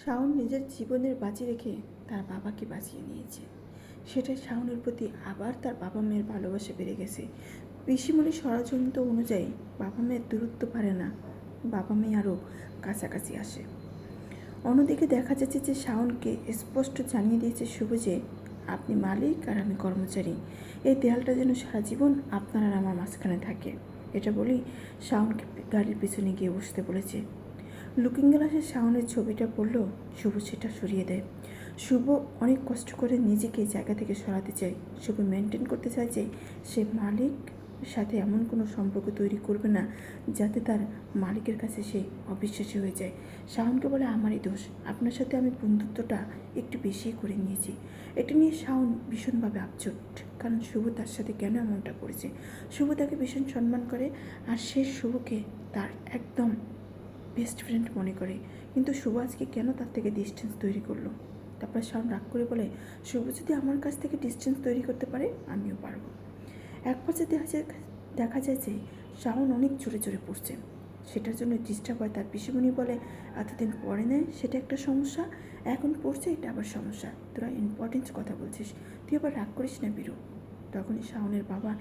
শাওন নিজের জীবনের বাজি রেখে তার বাবাকে বাঁচিয়ে নিয়েছে। সেটাই শাওনের প্রতি আবার তার বাবা মেয়ের ভালোবাসা বেড়ে গেছে। পিসিমণির ষড়যন্ত্র অনুযায়ী বাবা মেয়ের দূরত্ব পারে না, বাবা মেয়ে আরও কাছাকাছি আসে। অন্যদিকে দেখা যাচ্ছে যে শাওনকে স্পষ্ট জানিয়ে দিয়েছে শুভ যে আপনি মালিক আর আমি কর্মচারী। এই দেয়ালটা যেন সারা জীবন আপনার আর আমার মাঝখানে থাকে। এটা বলেই শাওনকে গাড়ির পিছনে গিয়ে বসতে বলেছে। লুকিং গ্লাসে শাওনের ছবিটা পড়লো, শুভ সেটা সরিয়ে দেয়। শুভ অনেক কষ্ট করে নিজেকে জায়গা থেকে সরাতে চায়। শুভ মেনটেন করতে চায় যে সে মালিক সাথে এমন কোনো সম্পর্ক তৈরি করবে না যাতে তার মালিকের কাছে সে অবিশ্বাসী হয়ে যায়। শাওনকে বলে আমারই দোষ, আপনার সাথে আমি বন্ধুত্বটা একটু বেশি করে নিয়েছি। এটা নিয়ে শাওন ভীষণভাবে আপচোট, কারণ শুভ তার সাথে কেন এমনটা করেছে। শুভ তাকে ভীষণ সম্মান করে আর সে শুভকে তার একদম বেস্ট ফ্রেন্ড মনে করে। কিন্তু শুভ আজকে কেন তার থেকে ডিস্টেন্স তৈরি করলো? তারপর শাওন রাগ করে বলে, শুভ যদি আমার কাছ থেকে ডিস্টেন্স তৈরি করতে পারে আমিও পারবো। এক পর্যায়ে দেখা যায় যে শাওন অনেক জোরে জোরে পড়ছে। সেটার জন্য ডিস্টার্ব হয় তার পিসিমণি বলে, এতদিন পরে নেয় সেটা একটা সমস্যা, এখন পড়ছে এটা আবার সমস্যা। তোরা ইম্পর্টেন্ট কথা বলছিস, তুই আবার রাগ করিস না বীরু। তখনই শাওনের বাবা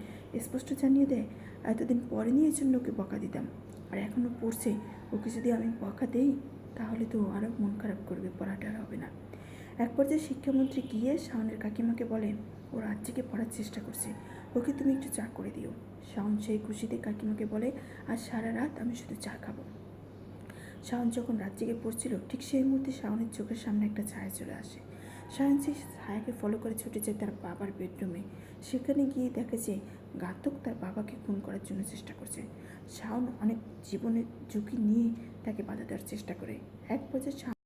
স্পষ্ট জানিয়ে দেয়, এতদিন পরে নিয়ে এই জন্য ওকে বকা দিতাম, আর এখনও পড়ছে, ওকে যদি আমি বকা দেই তাহলে তো আরও মন খারাপ করবে, পড়াটা আর হবে না। এক পর্যায়ে শিক্ষামন্ত্রী গিয়ে শাওনের কাকিমাকে বলে, ও রাত জেগে পড়ার চেষ্টা করছে, ওকে তুমি একটু চা করে দিও। শাওন সেই খুশিতে কাকিমাকে বলে, আর সারা রাত আমি শুধু চা খাবো। শাওন যখন রাত জেগে পড়ছিল ঠিক সেই মুহূর্তে শাওনের চোখের সামনে একটা ছায়া চলে আসে। শাওন সেই ছায়াকে ফলো করে ছুটে যায় তার বাবার বেডরুমে। সেখানে গিয়ে দেখে যে ঘাতক তার বাবাকে খুন করার জন্য চেষ্টা করছে। শাওন অনেক জীবনের ঝুঁকি নিয়ে তাকে বাধা দেওয়ার চেষ্টা করে। এক পর্যায়ে